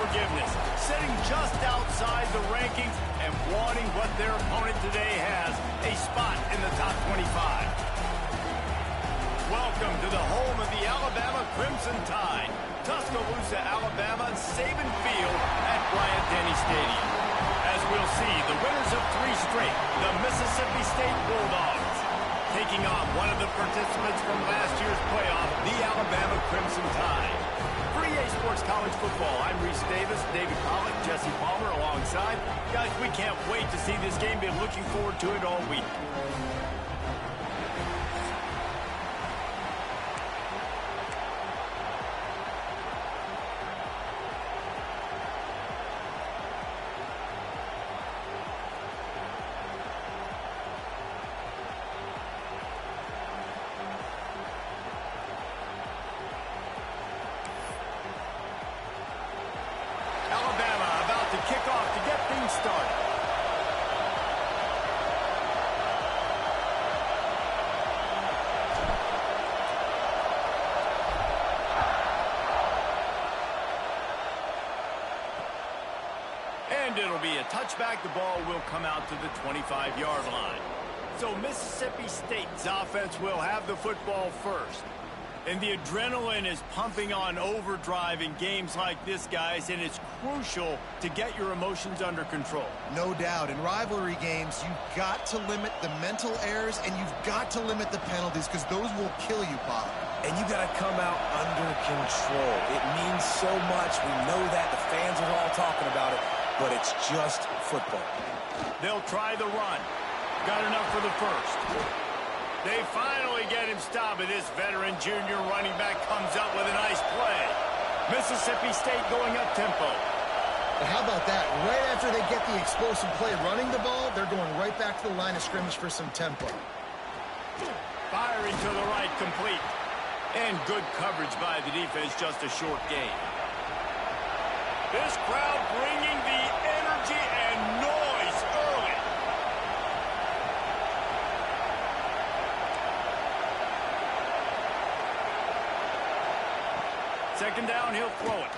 forgiveness, sitting just outside the rankings and wanting what their opponent today has, a spot in the top 25. Welcome to the home of the Alabama Crimson Tide, Tuscaloosa, Alabama, Saban Field at Bryant-Denny Stadium. As we'll see, the winners of 3 straight, the Mississippi State Bulldogs, taking on one of the participants from last year's playoff, the Alabama Crimson Tide. For EA Sports College Football, I'm Reese Davis, David Pollack, Jesse Palmer alongside. Guys, we can't wait to see this game. Been looking forward to it all week. Kick off to get things started. And it'll be a touchback. The ball will come out to the 25-yard line. So Mississippi State's offense will have the football first. And the adrenaline is pumping on overdrive in games like this, guys, and it's crucial to get your emotions under control. No doubt. In rivalry games, you've got to limit the mental errors, and you've got to limit the penalties, because those will kill you, Bob. And you got to come out under control. It means so much. We know that. The fans are all talking about it, but it's just football. They'll try the run. Got enough for the first. They finally get him stopped, but this veteran junior running back comes up with a nice play. Mississippi State going up-tempo. But how about that? Right after they get the explosive play running the ball, they're going right back to the line of scrimmage for some tempo. Firing to the right, complete. And good coverage by the defense, just a short gain. This crowd bringing the energy and noise early. Second down, he'll throw it.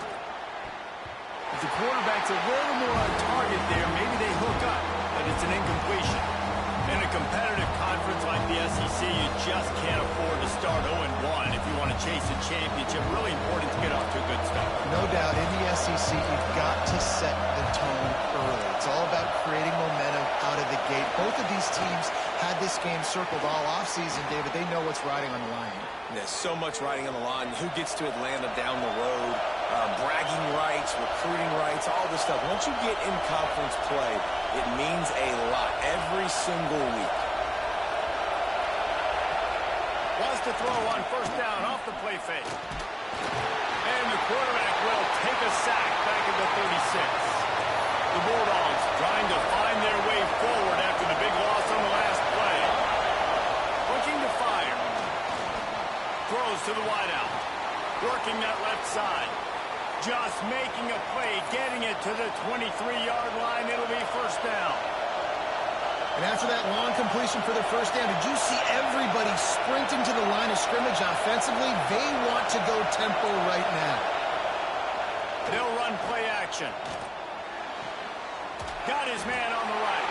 If the quarterback's a little more on target there, maybe they hook up, but it's an incompletion. In a competitive conference like the SEC, you just can't afford to start 0-1 if you want to chase a championship. Really important to get off to a good start. No doubt, in the SEC, you've got to set the tone early. It's all about creating momentum out of the gate. Both of these teams had this game circled all offseason, David. They know what's riding on the line. There's so much riding on the line. Who gets to Atlanta down the road? Bragging rights, recruiting rights, all this stuff. Once you get in conference play, it means a lot every single week. Wants to throw on first down off the play fake. And the quarterback will take a sack back at the 36. The Bulldogs trying to find their way forward after the big loss on the last play. Looking to fire. Throws to the wideout. Working that left side. Just making a play, getting it to the 23-yard line. It'll be first down. And after that long completion for the first down, did you see everybody sprinting to the line of scrimmage offensively? They want to go tempo right now. They'll run play action. Got his man on the right.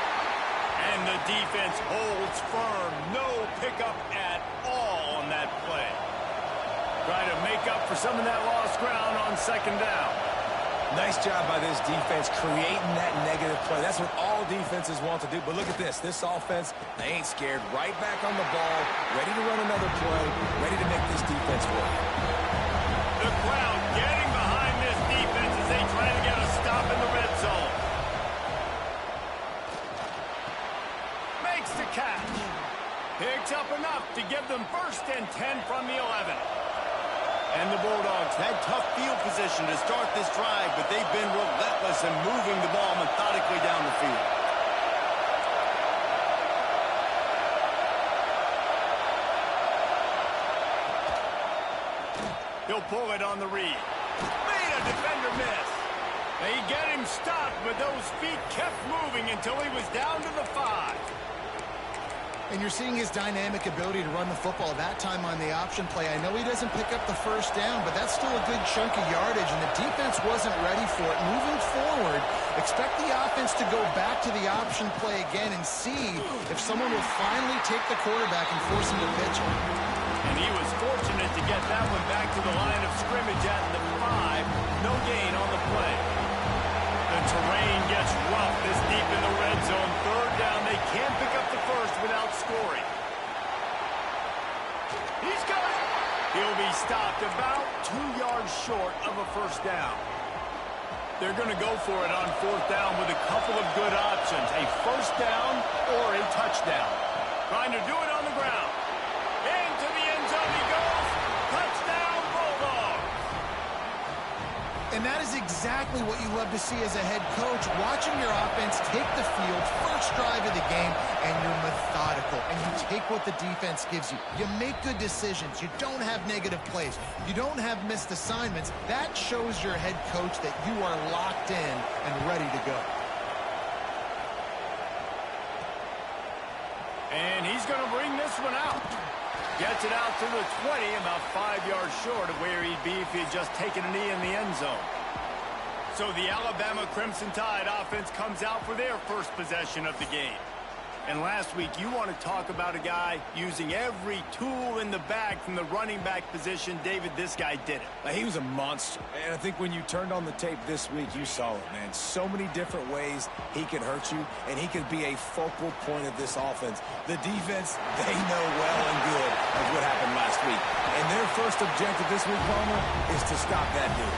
And the defense holds firm. No pickup at all on that play. Trying to make up for some of that lost ground on second down. Nice job by this defense creating that negative play. That's what all defenses want to do. But look at this. This offense, they ain't scared. Right back on the ball, ready to run another play, ready to make this defense work. The crowd getting behind this defense as they try to get a stop in the red zone. Makes the catch. Picks up enough to give them first and 10 from the 11. And the Bulldogs had tough field position to start this drive, but they've been relentless in moving the ball methodically down the field. He'll pull it on the read. Made a defender miss. They get him stopped, but those feet kept moving until he was down to the 5. And you're seeing his dynamic ability to run the football, that time on the option play. I know he doesn't pick up the first down, but that's still a good chunk of yardage, and the defense wasn't ready for it. Moving forward, expect the offense to go back to the option play again and see if someone will finally take the quarterback and force him to pitch it. And he was fortunate to get that one back to the line of scrimmage at the 5. No gain on the play. The terrain gets rough this deep in the red zone. Third down, they can't pick up the first without scoring. He's got it. He'll be stopped about 2 yards short of a first down. They're going to go for it on fourth down with a couple of good options. A first down or a touchdown. Trying to do it on the ground. Into the end zone he goes. Touchdown, Bulldogs. And that is exactly what you love to see as a head coach, watching your offense take the field, first drive of the game, and you're methodical, and you take what the defense gives you. You make good decisions. You don't have negative plays. You don't have missed assignments. That shows your head coach that you are locked in and ready to go. And he's going to bring this one out. Gets it out to the 20, about 5 yards short of where he'd be if he had just taken a knee in the end zone. So the Alabama Crimson Tide offense comes out for their first possession of the game. And last week, you want to talk about a guy using every tool in the bag from the running back position. David, this guy did it. He was a monster. And I think when you turned on the tape this week, you saw it, man. So many different ways he could hurt you, and he could be a focal point of this offense. The defense, they know well and good of what happened last week. And their first objective this week, Palmer, is to stop that dude.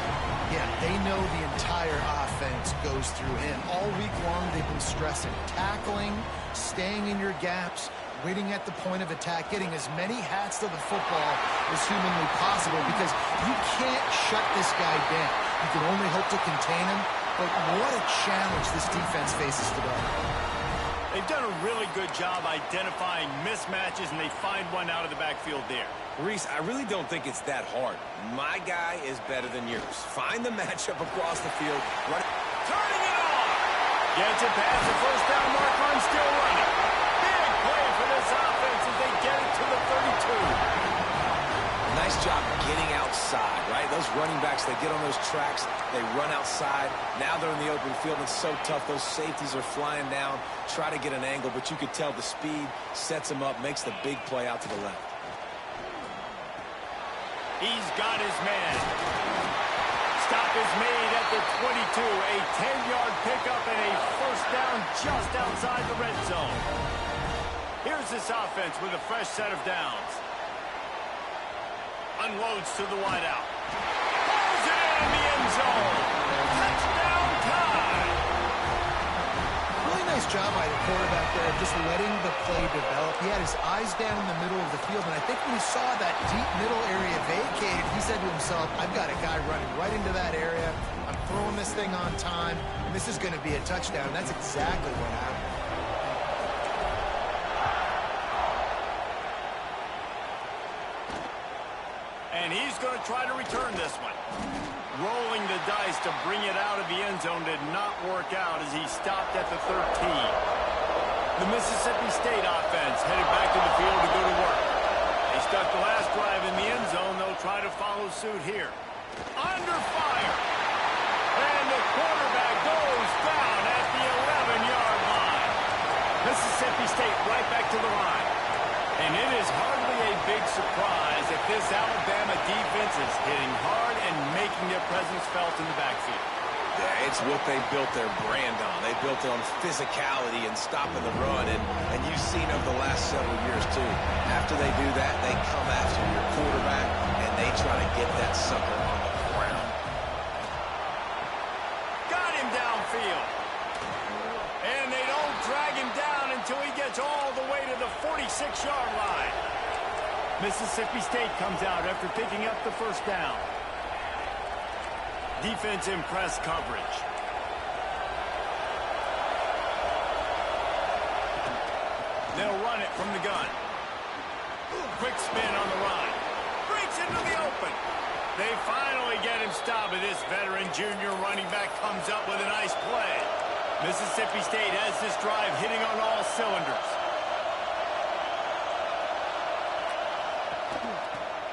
Yeah, they know the entire offense goes through him. All week long, they've been stressing tackling, staying in your gaps, waiting at the point of attack, getting as many hats to the football as humanly possible, because you can't shut this guy down. You can only hope to contain him, but what a challenge this defense faces today. They've done a really good job identifying mismatches, and they find one out of the backfield there. Reese, I really don't think it's that hard. My guy is better than yours. Find the matchup across the field. Turning it on! Gets it past the first down marker and still running. Big play for this offense as they get it to the 32. Nice job getting outside, right? Those running backs, they get on those tracks, they run outside. Now they're in the open field. It's so tough. Those safeties are flying down, try to get an angle, but you could tell the speed sets him up, makes the big play out to the left. He's got his man. Stop is made at the 22. A 10-yard pickup and a first down just outside the red zone. Here's this offense with a fresh set of downs. Unloads to the wideout. Pulls it in the end zone. Touchdown Tide. Really nice job by the quarterback there, just letting the play develop. He had his eyes down in the middle of the field, and I think when he saw that deep middle area vacated, he said to himself, I've got a guy running right into that area. I'm throwing this thing on time, and this is going to be a touchdown. That's exactly what happened. And he's going to try to return this one. Rolling the dice to bring it out of the end zone did not work out as he stopped at the 13. The Mississippi State offense headed back to the field to go to work. They stuck the last drive in the end zone. They'll try to follow suit here. Under fire. And the quarterback goes down at the 11-yard line. Mississippi State right back to the line. And it is hardly a big surprise that this Alabama defense is hitting hard and making their presence felt in the backfield. Yeah, it's what they built their brand on. They built it on physicality and stopping the run, and you've seen over the last several years, too. After they do that, they come after your quarterback, and they try to get that sucker on the ground. Got him downfield. And they don't drag him down until he gets all the way to the 46-yard line. Mississippi State comes out after picking up the first down. Defense in press coverage. They'll run it from the gun. Quick spin on the run. Breaks into the open. They finally get him stopped, but this veteran junior running back comes up with a nice play. Mississippi State has this drive hitting on all cylinders.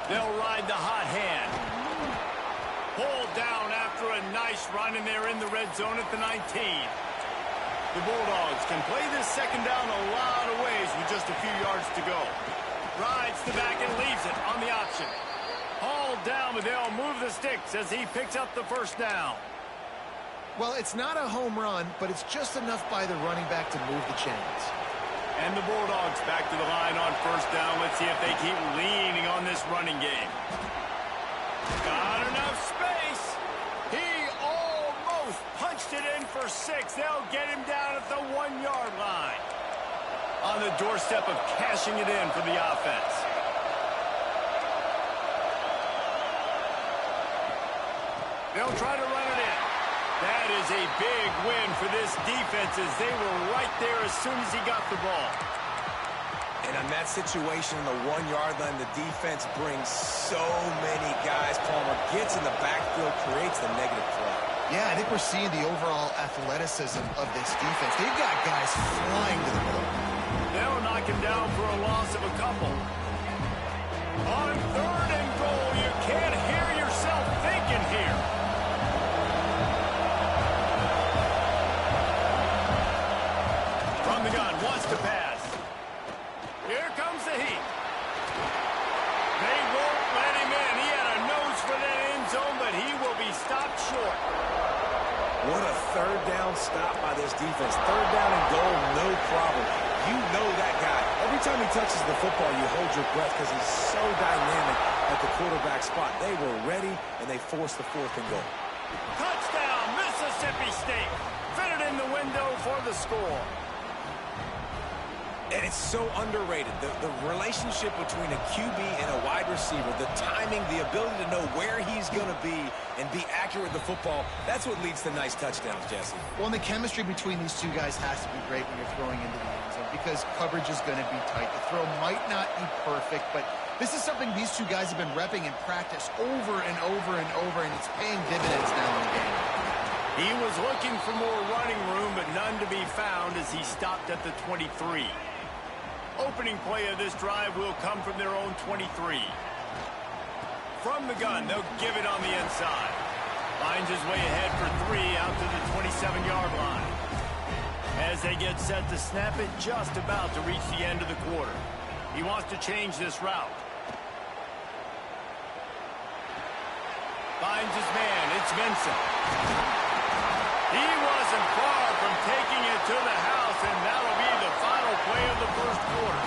They'll ride the hot hand. Pulled down after a nice run, and they're in the red zone at the 19. The Bulldogs can play this second down a lot of ways with just a few yards to go. Rides the back and leaves it on the option. Hauled down, but they'll move the sticks as he picks up the first down. Well, it's not a home run, but it's just enough by the running back to move the chains. And the Bulldogs back to the line on first down. Let's see if they keep leaning on this running game. Got enough space. He almost punched it in for 6. They'll get him down at the 1-yard line. On the doorstep of cashing it in for the offense. They'll try to run it in. That is a big win for this defense as they were right there as soon as he got the ball. And on that situation, the 1-yard line, the defense brings so many guys. Palmer gets in the backfield, creates the negative play. Yeah, I think we're seeing the overall athleticism of this defense. They've got guys flying to the ball. They'll knock him down for a loss of a couple. On 3rd and goal, you can't hear yourself thinking here. From the gun, wants to pass. Here comes the heat. They won't let him in. He had a nose for that end zone, but he will be stopped short. What a 3rd down stop by this defense. 3rd down and goal, no problem. You know that guy. Every time he touches the football, you hold your breath because he's so dynamic at the quarterback spot. They were ready, and they forced the 4th and goal. Touchdown, Mississippi State. Fitted in the window for the score. And it's so underrated. The relationship between a QB and a wide receiver, the timing, the ability to know where he's going to be and be accurate with the football, that's what leads to nice touchdowns, Jesse. Well, and the chemistry between these two guys has to be great when you're throwing into the end zone because coverage is going to be tight. The throw might not be perfect, but this is something these two guys have been repping in practice over and over and over, and it's paying dividends now in the game. He was looking for more running room, but none to be found as he stopped at the 23. Opening play of this drive will come from their own 23. From the gun, they'll give it on the inside. Finds his way ahead for 3 out to the 27-yard line. As they get set to snap it, just about to reach the end of the quarter. He wants to change this route. Finds his man. It's Vincent. He wasn't far from taking it to the house, and that'll be the final play of the first quarter.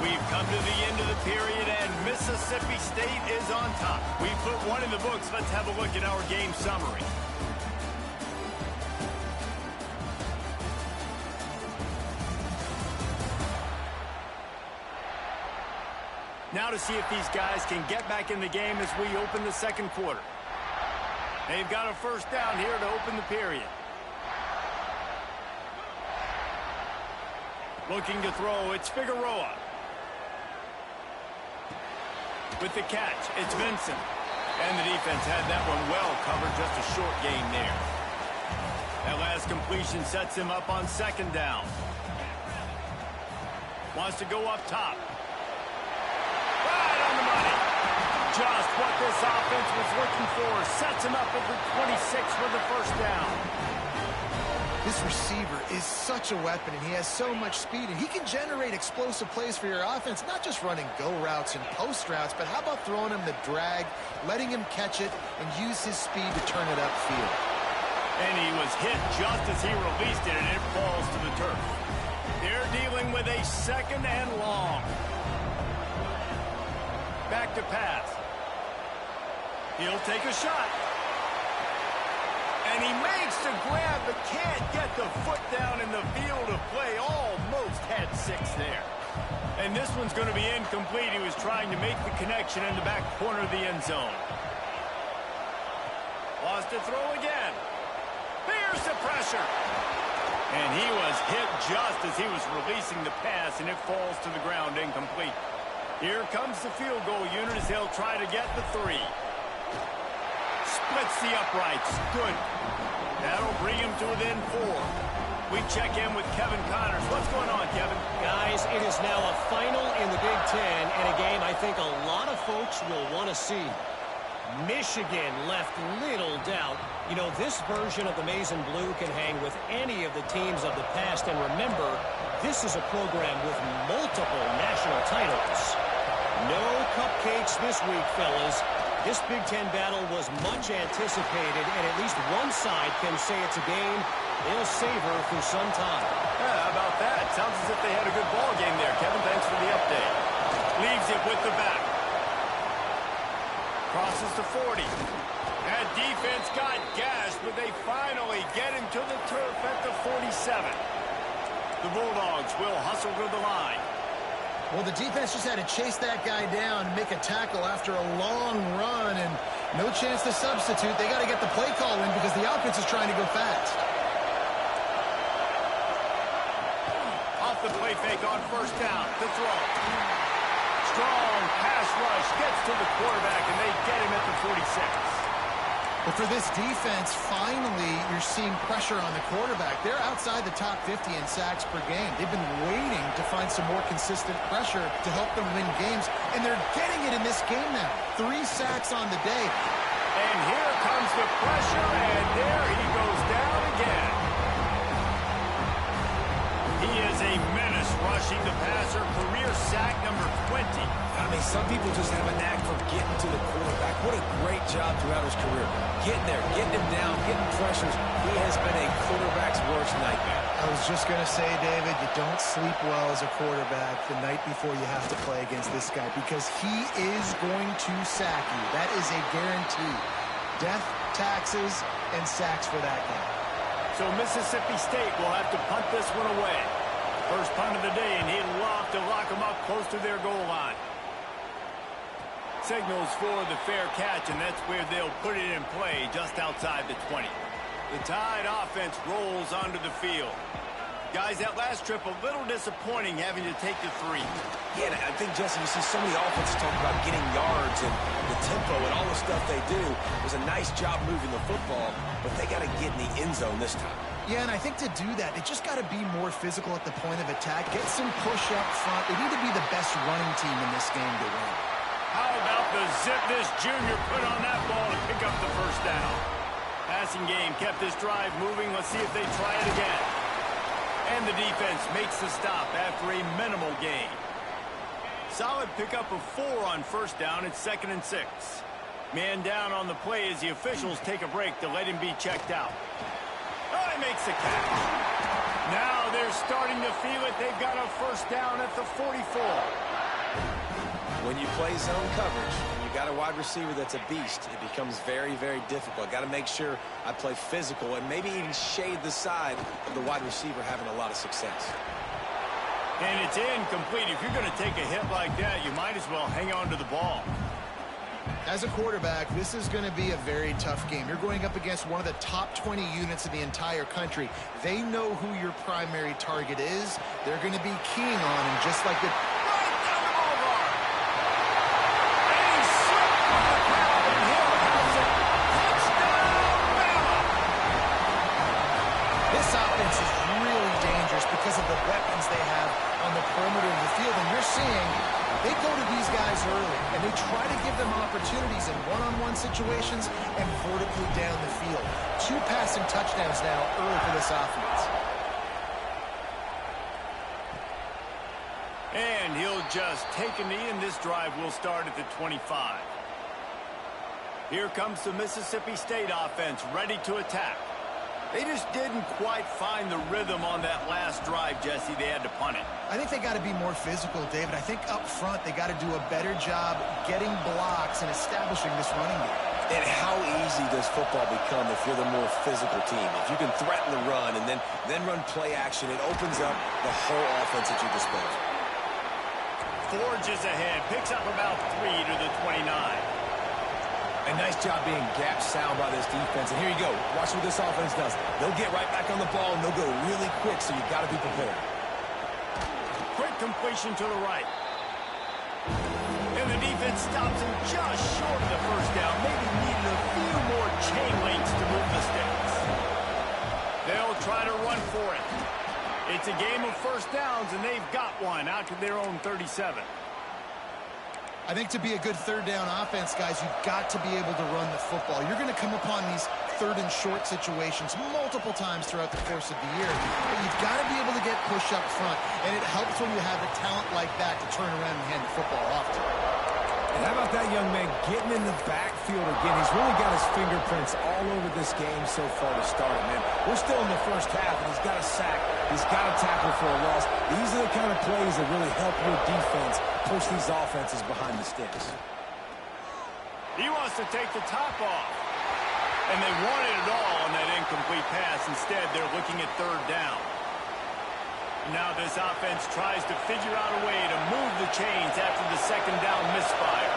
We've come to the end of the period, and Mississippi State is on top. We put one in the books. Let's have a look at our game summary. Now to see if these guys can get back in the game as we open the second quarter. They've got a first down here to open the period. Looking to throw, it's Figueroa. With the catch, it's Vincent. And the defense had that one well covered, just a short gain there. That last completion sets him up on second down. Wants to go up top. Just what this offense was looking for. Sets him up at the 26 for the first down. This receiver is such a weapon, and he has so much speed, and he can generate explosive plays for your offense, not just running go routes and post routes, but how about throwing him the drag, letting him catch it, and use his speed to turn it upfield. And he was hit just as he released it, and it falls to the turf. They're dealing with a second and long. Back to pass. He'll take a shot. And he makes the grab, but can't get the foot down in the field of play. Almost had 6 there. And this one's going to be incomplete. He was trying to make the connection in the back corner of the end zone. Lost to throw again. Here's the pressure. And he was hit just as he was releasing the pass, and it falls to the ground incomplete. Here comes the field goal unit as they'll try to get the 3. Splits the uprights. Good. That'll bring him to within 4. We check in with Kevin Connors. What's going on? think a lot of folks will want to see. Michigan left little doubt. You know, this version of the Maize and Blue can hang with any of the teams of the past. And remember, this is a program with multiple national titles. No cupcakes this week, fellas. This Big Ten battle was much anticipated, and at least one side can say it's a game they'll savor for some time. Yeah, how about that? Sounds as if they had a good ball game there. Kevin, thanks for the update. Leaves it with the back. Crosses to 40. That defense got gashed, but they finally get him to the turf at the 47. The Bulldogs will hustle to the line. Well, the defense just had to chase that guy down and make a tackle after a long run, and no chance to substitute. They got to get the play call in because the offense is trying to go fast. Off the play fake on first down. To throw. Strong pass rush gets to the quarterback, and they get him at the 46. But for this defense, finally, you're seeing pressure on the quarterback. They're outside the top 50 in sacks per game. They've been waiting to find some more consistent pressure to help them win games, and they're getting it in this game now. 3 sacks on the day. And here comes the pressure, and there he goes down again. He is a menace rushing the passer. Career sack number 20. I mean, some people just have a knack for getting to the quarterback. What a great job throughout his career. Getting there, getting him down, getting pressures. He has been a quarterback's worst nightmare. I was just going to say, David, you don't sleep well as a quarterback the night before you have to play against this guy because he is going to sack you. That is a guarantee. Death, taxes, and sacks for that guy. So Mississippi State will have to punt this one away. First punt of the day, and he'd love to lock them up close to their goal line. Signals for the fair catch, and that's where they'll put it in play just outside the 20. The Tide offense rolls onto the field. Guys, that last trip a little disappointing having to take the 3. Yeah, I think, Jesse, you see so many offenses talk about getting yards and the tempo and all the stuff they do. It was a nice job moving the football, but they got to get in the end zone this time. Yeah, and I think to do that, they just got to be more physical at the point of attack, get some push up front. They need to be the best running team in this game to win. How about the zip this junior put on that ball to pick up the first down? Passing game kept this drive moving. Let's see if they try it again. And the defense makes the stop after a minimal gain. Solid pickup of 4 on first down. It's 2nd and 6. Man down on the play as the officials take a break to let him be checked out. Oh, he makes the catch. Now they're starting to feel it. They've got a first down at the 44. When you play zone coverage, and you got a wide receiver that's a beast, it becomes very, very difficult. Got to make sure I play physical and maybe even shade the side of the wide receiver having a lot of success. And it's incomplete. If you're going to take a hit like that, you might as well hang on to the ball. As a quarterback, this is going to be a very tough game. You're going up against one of the top 20 units in the entire country. They know who your primary target is. They're going to be keying on him just like the... This offense is really dangerous because of the weapons they have on the perimeter of the field. And you're seeing they go to these guys early, and they try to give them opportunities in one-on-one situations and vertically down the field. 2 passing touchdowns now early for this offense. And he'll just take a knee, and this drive will start at the 25. Here comes the Mississippi State offense ready to attack. They just didn't quite find the rhythm on that last drive, Jesse. They had to punt it. I think they got to be more physical, David. I think up front they got to do a better job getting blocks and establishing this running game. And how easy does football become if you're the more physical team? If you can threaten the run and then run play action, it opens up the whole offense at your disposal. Forges ahead, picks up about 3 to the 29. A nice job being gap sound by this defense. And here you go. Watch what this offense does. They'll get right back on the ball, and they'll go really quick, so you got to be prepared. Quick completion to the right. And the defense stops him just short of the first down. Maybe needed a few more chain links to move the sticks. They'll try to run for it. It's a game of first downs, and they've got one out to their own 37. I think to be a good third down offense, guys, you've got to be able to run the football. You're going to come upon these third and short situations multiple times throughout the course of the year. But you've got to be able to get push up front, and it helps when you have a talent like that to turn around and hand the football off to. And how about that young man getting in the backfield again? He's really got his fingerprints all over this game so far to start it, man. We're still in the first half, and he's got a sack. He's got a tackle for a loss. These are the kind of plays that really help your defense push these offenses behind the sticks. He wants to take the top off. And they wanted it all on that incomplete pass. Instead, they're looking at third down. Now this offense tries to figure out a way to move the chains after the second down misfire.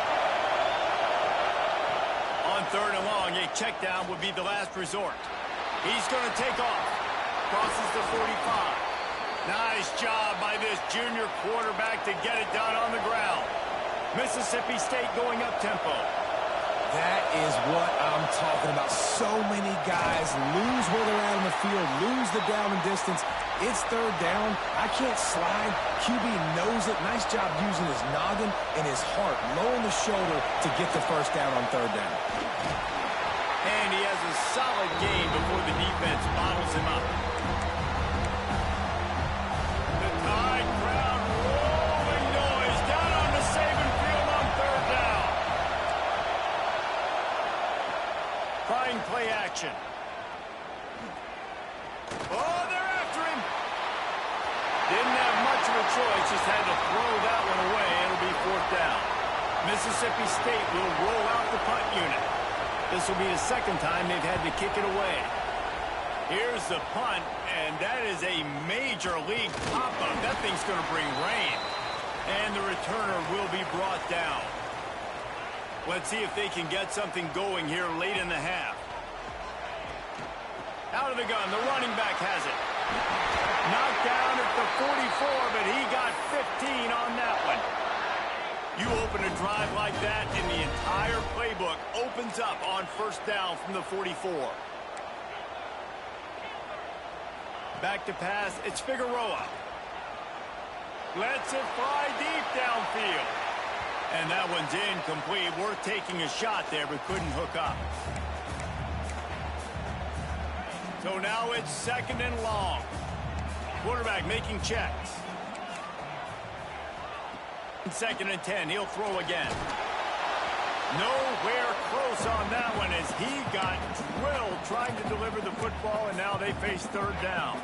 On third and long, a check down would be the last resort. He's going to take off. Crosses the 45. Nice job by this junior quarterback to get it done on the ground. Mississippi State going up tempo. That is what I'm talking about. So many guys lose where they're at on the field, lose the down and distance. It's third down. I can't slide. QB knows it. Nice job using his noggin and his heart, lowering the shoulder to get the first down on third down. And he has a solid game before the defense bottles him up. The Tide crowd rolling noise down on the Saban field on third down. Trying play action. Oh, they're after him. Didn't have much of a choice, just had to throw that one away. It'll be fourth down. Mississippi State will roll out the punt unit. This will be the second time they've had to kick it away. Here's the punt, and that is a major league pop-up. That thing's going to bring rain. And the returner will be brought down. Let's see if they can get something going here late in the half. Out of the gun, the running back has it. Knocked down at the 44, but he got 15 on that one. You open a drive like that, and the entire playbook opens up on first down from the 44. Back to pass, it's Figueroa. Lets it fly deep downfield. And that one's incomplete. Worth taking a shot there, but couldn't hook up. So now it's second and long. Quarterback making checks. Second and 10. He'll throw again. Nowhere close on that one as he got drilled trying to deliver the football, and now they face third down.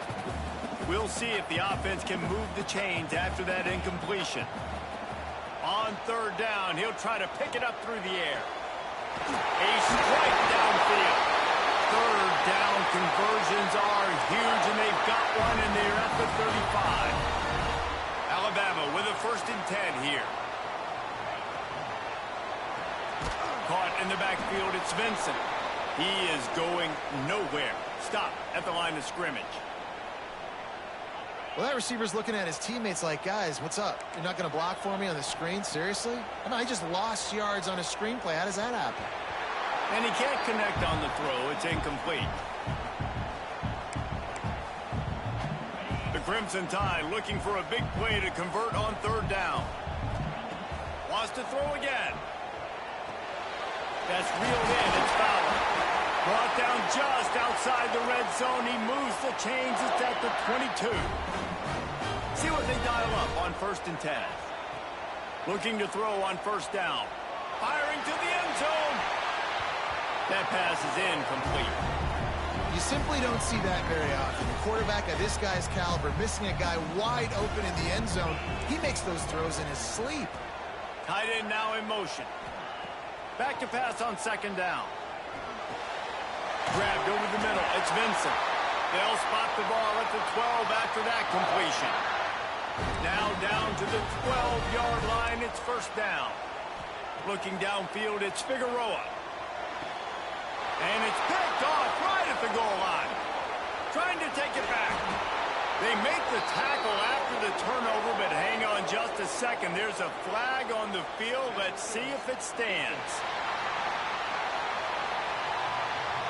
We'll see if the offense can move the chains after that incompletion. On third down, he'll try to pick it up through the air. A strike downfield. Third down conversions are huge, and they've got one, and they're at the 35. Alabama with a first and 10 here. Caught in the backfield, it's Vincent. He is going nowhere. Stop at the line of scrimmage. Well, that receiver's looking at his teammates like, guys, what's up? You're not going to block for me on the screen? Seriously? I know, he just lost yards on a screenplay. How does that happen? And he can't connect on the throw. It's incomplete. The Crimson Tide looking for a big play to convert on third down. Wants to throw again. That's reeled in. It's foul. Brought down just outside the red zone. He moves the chains. It's at the 22. See what they dial up on first and 10. Looking to throw on first down. Firing to the end zone. That pass is incomplete. You simply don't see that very often. The quarterback of this guy's caliber missing a guy wide open in the end zone. He makes those throws in his sleep. Tight end now in motion. Back to pass on second down. Grabbed over the middle. It's Vincent. They'll spot the ball at the 12 after that completion. Now down to the 12-yard line. It's first down. Looking downfield, it's Figueroa. And it's picked off right at the goal line. Trying to take it back. They make the tackle after the turnover, but hang on just a second. There's a flag on the field. Let's see if it stands.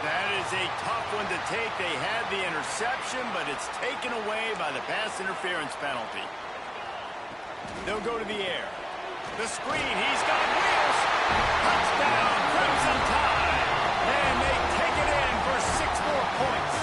That is a tough one to take. They had the interception, but it's taken away by the pass interference penalty. They'll go to the air. The screen, he's got wheels. Touchdown, Crimson Tide. And they take it in for 6 more points.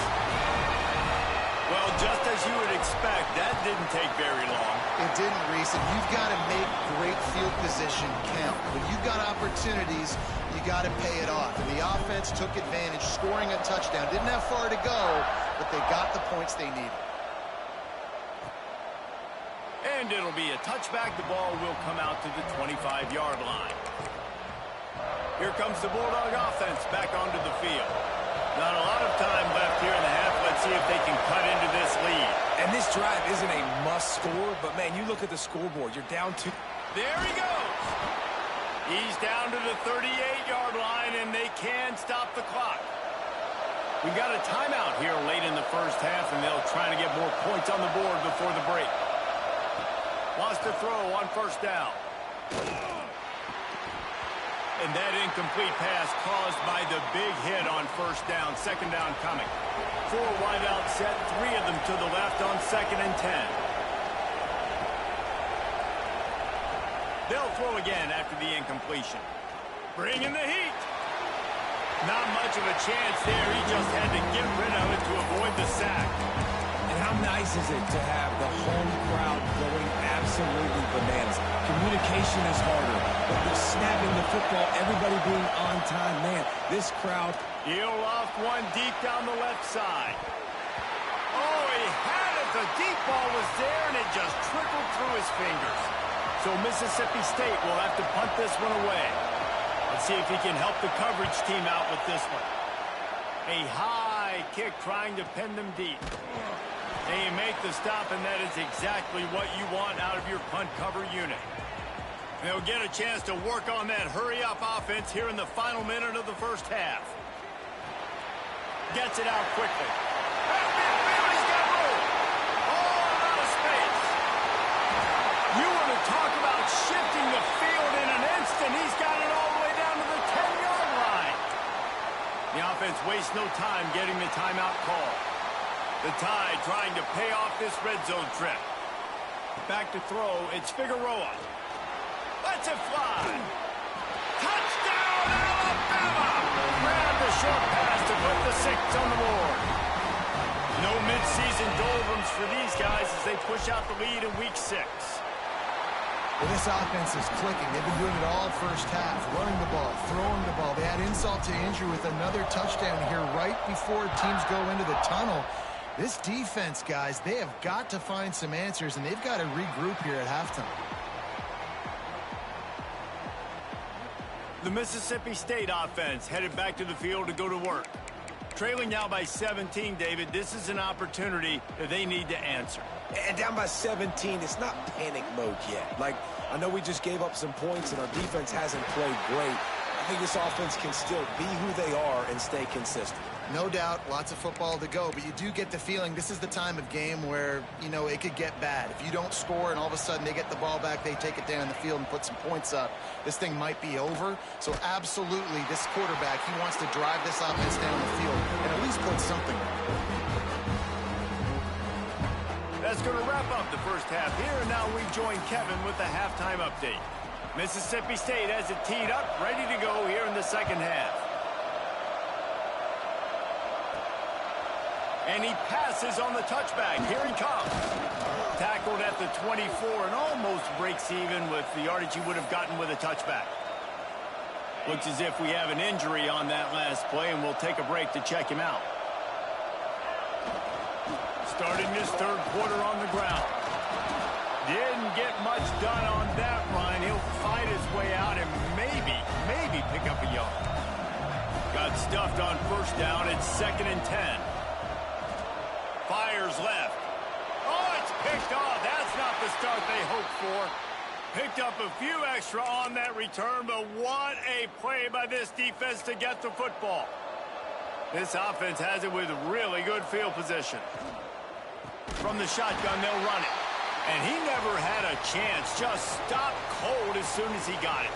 Well, just as you would expect, that didn't take very long. It didn't, Reese, and you've got to make great field position count. When you've got opportunities, you got to pay it off. And the offense took advantage, scoring a touchdown. Didn't have far to go, but they got the points they needed. And it'll be a touchback. The ball will come out to the 25-yard line. Here comes the Bulldog offense back onto the field. Not a lot of time left here in the half. Let's see if they can cut into this lead. And this drive isn't a must score, but, man, you look at the scoreboard. You're down 2. There he goes. He's down to the 38-yard line, and they can stop the clock. We've got a timeout here late in the first half, and they'll try to get more points on the board before the break. Wants to throw on first down. And that incomplete pass caused by the big hit on first down. Second down coming. 4 wide out set, 3 of them to the left on 2nd and 10. They'll throw again after the incompletion. Bringing the heat. Not much of a chance there. He just had to get rid of it to avoid the sack. And how nice is it to have the home crowd going absolutely bananas? Communication is harder, but the snapping the football, everybody being on time, man, this crowd. He'll loft one deep down the left side. Oh, he had it. The deep ball was there, and it just trickled through his fingers. So Mississippi State will have to punt this one away. Let's see if he can help the coverage team out with this one. A high kick trying to pin them deep. They make the stop, and that is exactly what you want out of your punt cover unit. They'll get a chance to work on that hurry-up offense here in the final minute of the first half. Gets it out quickly. He's got room. All out of space. You want to talk about shifting the field in an instant. He's got it all the way down to the 10-yard line. The offense wastes no time getting the timeout call. The Tide trying to pay off this red zone trip. Back to throw, it's Figueroa. Lets it fly. Touchdown, Alabama! Grab the short pass to put the 6 on the board. No midseason doldrums for these guys as they push out the lead in week 6. Well, this offense is clicking. They've been doing it all first half, running the ball, throwing the ball. They had insult to injury with another touchdown here right before teams go into the tunnel. This defense, guys, they have got to find some answers, and they've got to regroup here at halftime. The Mississippi State offense headed back to the field to go to work. Trailing now by 17, David, this is an opportunity that they need to answer. And down by 17, it's not panic mode yet. Like, I know we just gave up some points, and our defense hasn't played great. I think this offense can still be who they are and stay consistent. No doubt, lots of football to go, but you do get the feeling this is the time of game where, you know, it could get bad. If you don't score and all of a sudden they get the ball back, they take it down the field and put some points up, this thing might be over. So absolutely, this quarterback, he wants to drive this offense down the field and at least put something on. That's going to wrap up the first half here, and now we join Kevin with the halftime update. Mississippi State has it teed up, ready to go here in the second half. And he passes on the touchback. Here he comes. Tackled at the 24 and almost breaks even with the yardage he would have gotten with a touchback. Looks as if we have an injury on that last play, and we'll take a break to check him out. Starting this third quarter on the ground. Didn't get much done on that run. He'll fight his way out and maybe pick up a yard. Got stuffed on first down. It's 2nd and 10. Fires left. Oh, it's picked off. That's not the start they hoped for. Picked up a few extra on that return, but what a play by this defense to get the football. This offense has it with really good field position. From the shotgun, they'll run it. And he never had a chance. Just stopped cold as soon as he got it.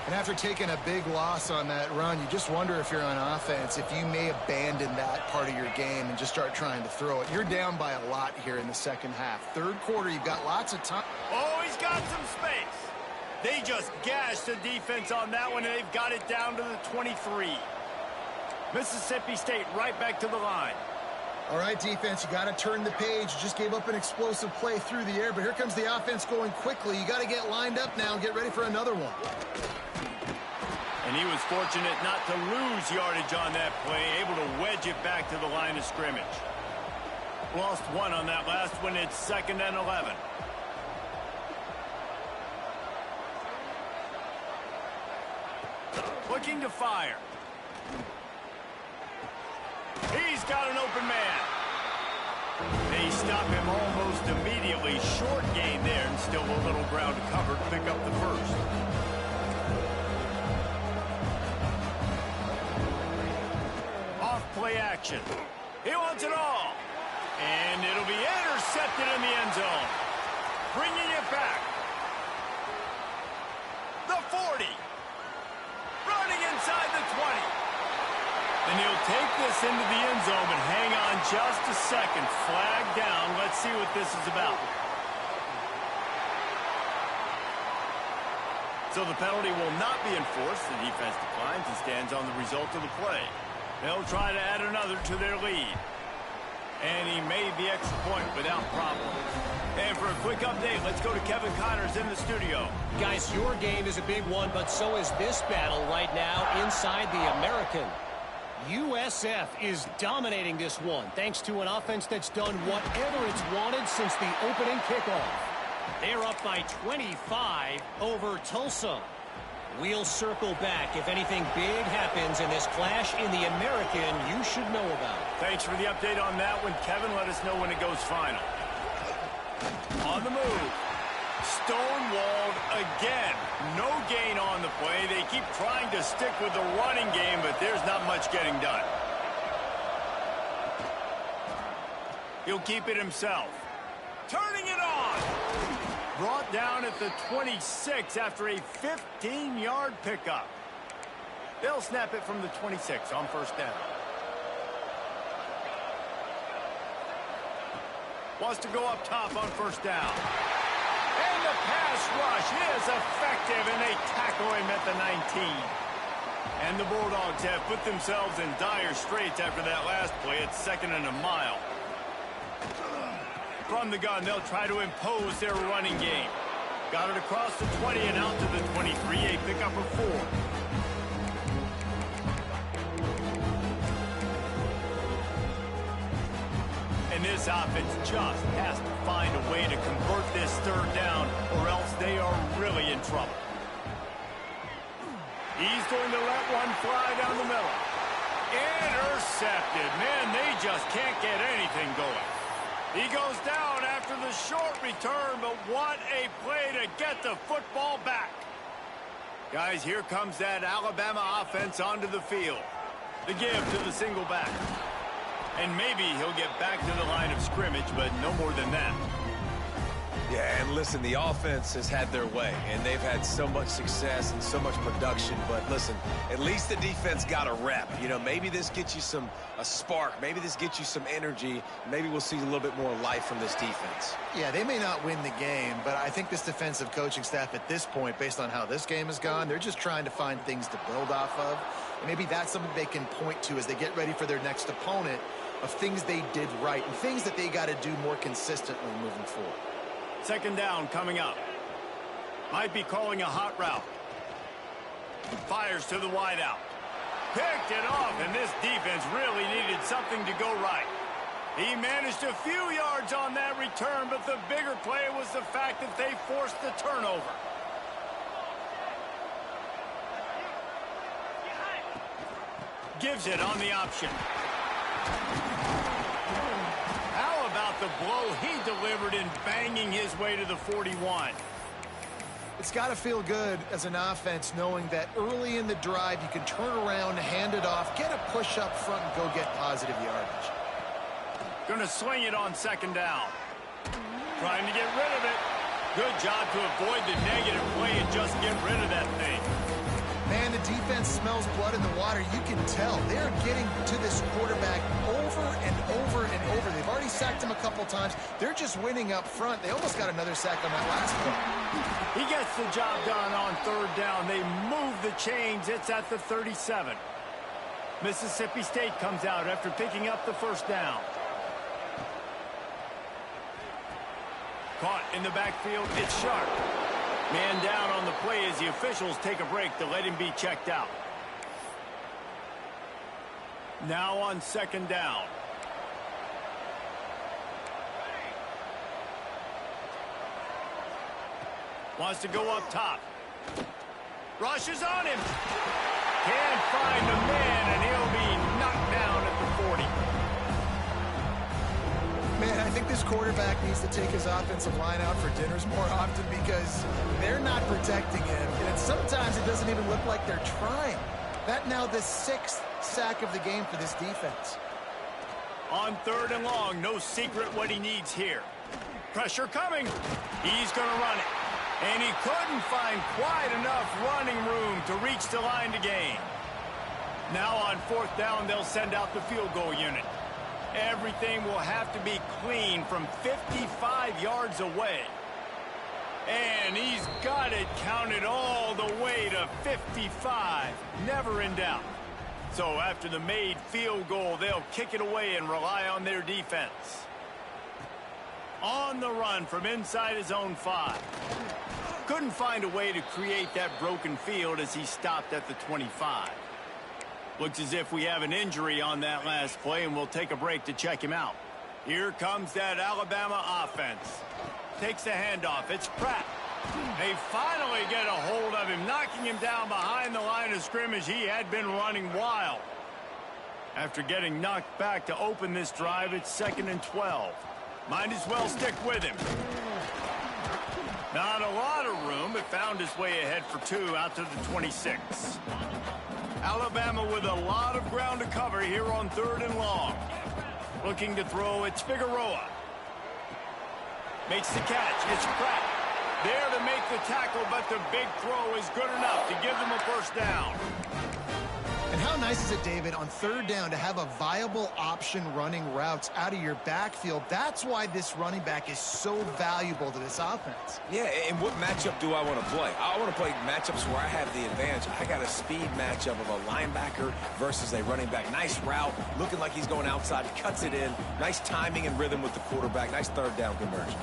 And after taking a big loss on that run, you just wonder if you're on offense, if you may abandon that part of your game and just start trying to throw it. You're down by a lot here in the second half. Third quarter, you've got lots of time. Oh, he's got some space. They just gashed the defense on that one, and they've got it down to the 23. Mississippi State right back to the line. All right, defense, you got to turn the page. You just gave up an explosive play through the air, but here comes the offense going quickly. You got to get lined up now and get ready for another one. And he was fortunate not to lose yardage on that play, able to wedge it back to the line of scrimmage. Lost one on that last one. It's 2nd and 11. Looking to fire. He's got an open man. They stop him almost immediately. Short gain there, and still a little ground to cover to pick up the first. Off play action. He wants it all. And it'll be intercepted in the end zone. Bringing it back. The 40. Running inside the 20. And he'll take this into the end zone, but hang on just a second. Flag down. Let's see what this is about. So the penalty will not be enforced. The defense declines and stands on the result of the play. They'll try to add another to their lead. And he made the extra point without problem. And for a quick update, let's go to Kevin Connors in the studio. Guys, your game is a big one, but so is this battle right now inside the American. USF is dominating this one, thanks to an offense that's done whatever it's wanted since the opening kickoff. They're up by 25 over Tulsa. We'll circle back if anything big happens in this clash in the American you should know about. Thanks for the update on that one, Kevin. Let us know when it goes final. On the move. Stonewalled again. No gain on the play. They keep trying to stick with the running game, but there's not much getting done. He'll keep it himself. Turning it on. Brought down at the 26 after a 15-yard pickup. They'll snap it from the 26 on first down. Wants to go up top on first down. And the pass rush is effective, and they tackle him at the 19. And the Bulldogs have put themselves in dire straits after that last play. It's 2nd and a mile. From the gun, they'll try to impose their running game. Got it across the 20 and out to the 23, a pickup of 4. And this offense just has to find a way to convert this third down, or else they are really in trouble. He's going to let one fly down the middle. Intercepted. Man, they just can't get anything going. He goes down after the short return, but what a play to get the football back. Guys, here comes that Alabama offense onto the field. The give to the single back. And maybe he'll get back to the line of scrimmage, but no more than that. Yeah, and listen, the offense has had their way, and they've had so much success and so much production. But listen, at least the defense got a rep. You know, maybe this gets you a spark. Maybe this gets you some energy. Maybe we'll see a little bit more life from this defense. Yeah, they may not win the game, but I think this defensive coaching staff at this point, based on how this game has gone, they're just trying to find things to build off of. And maybe that's something they can point to as they get ready for their next opponent, of things they did right and things that they got to do more consistently moving forward. 2nd down coming up. Might be calling a hot route. Fires to the wideout. Picked it off, and this defense really needed something to go right. He managed a few yards on that return, but the bigger play was the fact that they forced the turnover. Gives it on the option. How about the blow he delivered in banging his way to the 41? It's got to feel good as an offense knowing that early in the drive you can turn around, hand it off, get a push up front, and go get positive yardage. Going to swing it on 2nd down. Trying to get rid of it. Good job to avoid the negative play and just get rid of that thing. Man, the defense smells blood in the water. You can tell. They're getting to this quarterback over and over and over. They've already sacked him a couple times. They're just winning up front. They almost got another sack on that last one. He gets the job done on third down. They move the chains. It's at the 37. Mississippi State comes out after picking up the first down. Caught in the backfield. It's Sharp. Man down on the play as the officials take a break to let him be checked out. Now on second down. Wants to go up top. Rushes on him. Can't find the man, and he'll be knocked down at the 40. Man, I think this quarterback needs to take his offensive line out for dinners more often because they're not protecting him. And sometimes it doesn't even look like they're trying. That now the 6th sack of the game for this defense. On third and long, no secret what he needs here. Pressure coming. He's going to run it. And he couldn't find quite enough running room to reach the line to gain. Now on fourth down, they'll send out the field goal unit. Everything will have to be clean from 55 yards away. And he's got it counted all the way to 55. Never in doubt. So after the made field goal, they'll kick it away and rely on their defense. On the run from inside his own 5. Couldn't find a way to create that broken field as he stopped at the 25. Looks as if we have an injury on that last play, and we'll take a break to check him out. Here comes that Alabama offense. Takes the handoff. It's Pratt. They finally get a hold of him, knocking him down behind the line of scrimmage. He had been running wild. After getting knocked back to open this drive, it's 2nd and 12. Might as well stick with him. Not a lot of room, but found his way ahead for 2 out to the 26. Alabama with a lot of ground to cover here on third and long. Looking to throw, it's Figueroa. Makes the catch, it's Pratt. There to make the tackle, but the big throw is good enough to give them a first down. And how nice is it, David, on third down to have a viable option running routes out of your backfield? That's why this running back is so valuable to this offense. Yeah, and what matchup do I want to play? I want to play matchups where I have the advantage. I got a speed matchup of a linebacker versus a running back. Nice route, looking like he's going outside, cuts it in. Nice timing and rhythm with the quarterback. Nice third down conversion.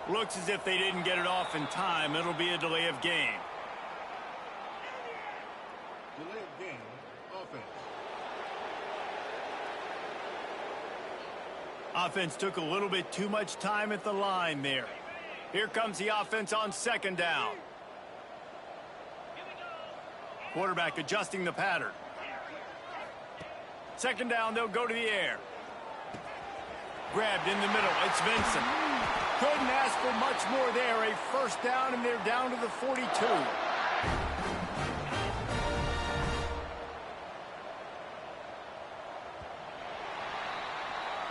Looks as if they didn't get it off in time. It'll be a delay of game. Delay of game, offense. Offense took a little bit too much time at the line there. Here comes the offense on second down. Quarterback adjusting the pattern. Second down, they'll go to the air. Grabbed in the middle, it's Vincent. Couldn't ask for much more there. A first down, and they're down to the 42.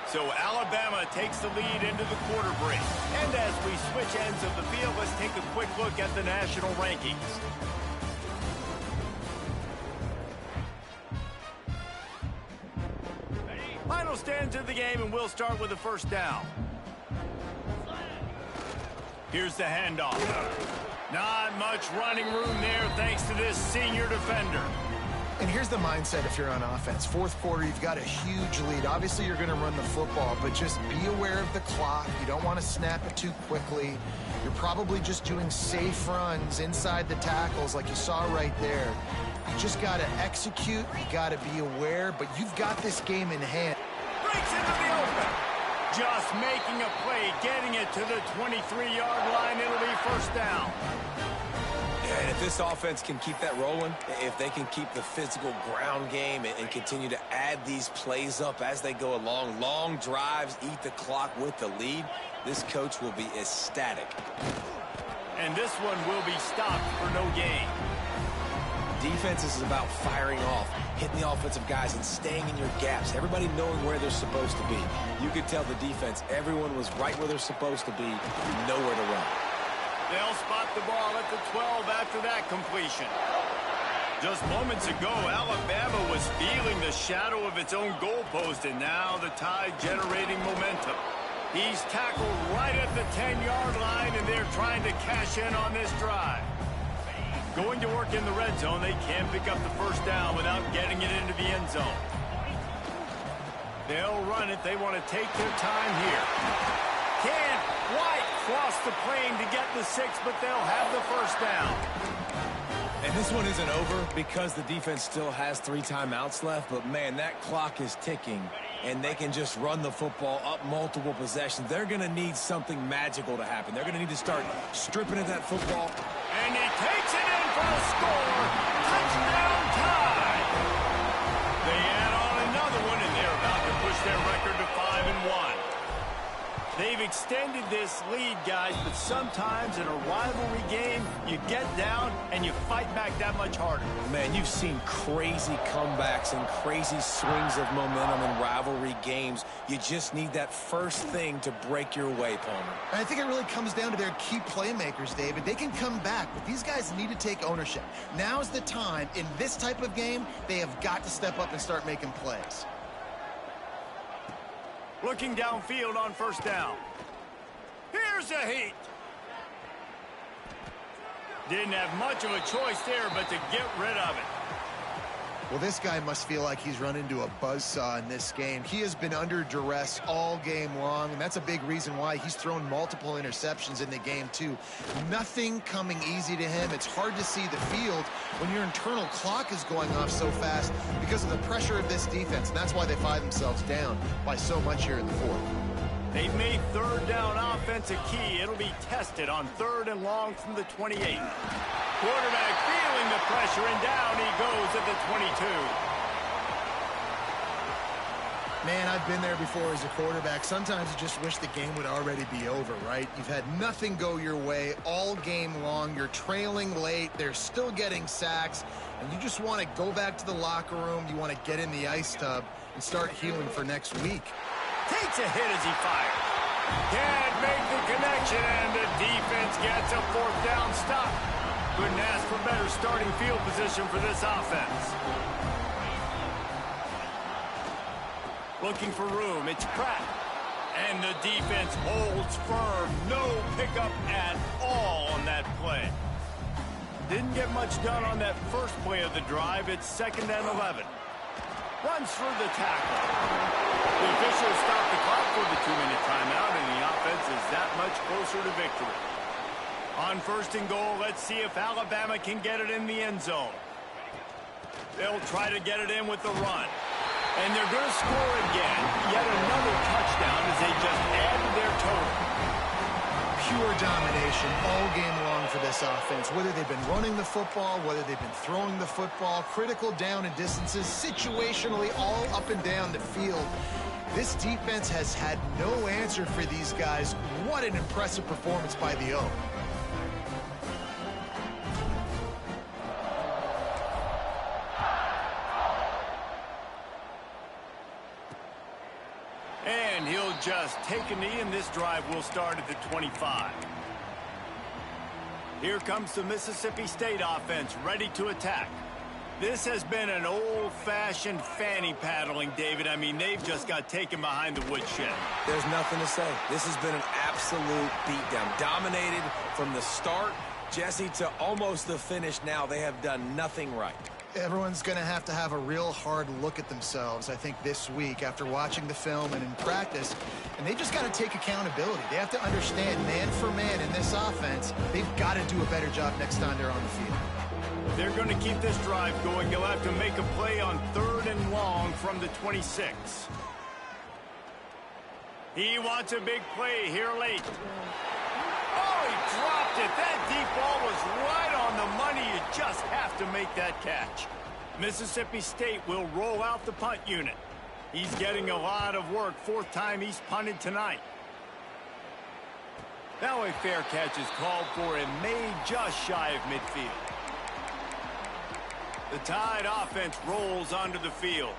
So Alabama takes the lead into the quarter break. And as we switch ends of the field, let's take a quick look at the national rankings. Final stands of the game, and we'll start with the first down. Here's the handoff. Not much running room there thanks to this senior defender. And here's the mindset if you're on offense. Fourth quarter, you've got a huge lead. Obviously, you're going to run the football, but just be aware of the clock. You don't want to snap it too quickly. You're probably just doing safe runs inside the tackles like you saw right there. You just got to execute. You got to be aware, but you've got this game in hand. Breaks into the open. Just making a play, getting it to the 23-yard line. It'll be first down. Yeah, and if this offense can keep that rolling, if they can keep the physical ground game and continue to add these plays up as they go along, long drives, eat the clock with the lead, this coach will be ecstatic. And this one will be stopped for no gain. Defense is about firing off, hitting the offensive guys and staying in your gaps. Everybody knowing where they're supposed to be. You could tell the defense, everyone was right where they're supposed to be, nowhere to run. They'll spot the ball at the 12 after that completion. Just moments ago, Alabama was feeling the shadow of its own goalpost, and now the Tide generating momentum. He's tackled right at the 10-yard line, and they're trying to cash in on this drive. Going to work in the red zone, they can't pick up the first down without getting it into the end zone. They'll run it. They want to take their time here. Can't quite cross the plane to get the 6, but they'll have the first down. And this one isn't over because the defense still has 3 timeouts left, but man, that clock is ticking, and they can just run the football up multiple possessions. They're going to need something magical to happen. They're going to need to start stripping at that football. And he takes it in for a score. Touchdown Tide. They add on another one, and they're about to push their record to 5-1. They've extended this lead, guys, but sometimes in a rivalry game, you get down and you fight back that much harder. Man, you've seen crazy comebacks and crazy swings of momentum in rivalry games. You just need that first thing to break your way, Palmer. I think it really comes down to their key playmakers, David. They can come back, but these guys need to take ownership. Now's the time. In this type of game, they have got to step up and start making plays. Looking downfield on first down. Here's a heat. Didn't have much of a choice there, but to get rid of it. Well, this guy must feel like he's run into a buzzsaw in this game. He has been under duress all game long, and that's a big reason why he's thrown multiple interceptions in the game, too. Nothing coming easy to him. It's hard to see the field when your internal clock is going off so fast because of the pressure of this defense, and that's why they find themselves down by so much here in the fourth. They've made third down offense a key. It'll be tested on 3rd and long from the 28. Quarterback feeling the pressure, and down he goes at the 22. Man, I've been there before as a quarterback. Sometimes you just wish the game would already be over, right? You've had nothing go your way all game long. You're trailing late. They're still getting sacks. And you just want to go back to the locker room. You want to get in the ice tub and start healing for next week. Takes a hit as he fires. Can't make the connection, and the defense gets a 4th down stop. Couldn't ask for better starting field position for this offense. Looking for room. It's Pratt. And the defense holds firm. No pickup at all on that play. Didn't get much done on that first play of the drive. It's 2nd and 11. Runs through the tackle. The officials stop the clock for the 2-minute timeout, and the offense is that much closer to victory. On 1st and goal, let's see if Alabama can get it in the end zone. They'll try to get it in with the run. And they're going to score again. Yet another touchdown as they just add to their total. Pure domination all game long for this offense. Whether they've been running the football, whether they've been throwing the football, critical down and distances, situationally all up and down the field. This defense has had no answer for these guys. What an impressive performance by the O. And he'll just take a knee, and this drive will start at the 25. Here comes the Mississippi State offense, ready to attack. This has been an old-fashioned fanny paddling, David. I mean, they've just got taken behind the woodshed. There's nothing to say. This has been an absolute beatdown. Dominated from the start, Jesse, to almost the finish now. They have done nothing right. Everyone's going to have a real hard look at themselves, I think, this week after watching the film and in practice. And they just got to take accountability. They have to understand, man for man in this offense, they've got to do a better job next time they're on the field. They're going to keep this drive going. They'll have to make a play on 3rd and long from the 26. He wants a big play here late. Oh, he dropped it. That deep ball was right on the money. You just have to make that catch. Mississippi State will roll out the punt unit. He's getting a lot of work. 4th time he's punted tonight. Now a fair catch is called for and made just shy of midfield. The Tide offense rolls onto the field.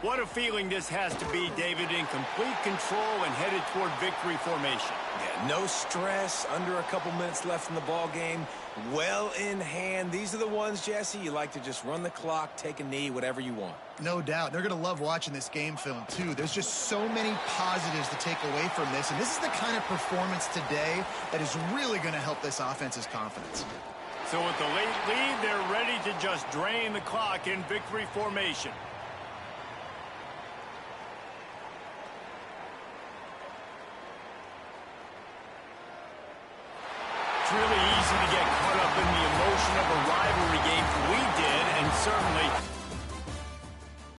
What a feeling this has to be, David, in complete control and headed toward victory formation. Yeah, no stress, under a couple minutes left in the ball game, well in hand. These are the ones, Jesse, you like to just run the clock, take a knee, whatever you want. No doubt. They're going to love watching this game film, too. There's just so many positives to take away from this, and this is the kind of performance today that is really going to help this offense's confidence. So with the late lead, they're ready to just drain the clock in victory formation. It's really easy to get caught up in the emotion of a rivalry game. We did, and certainly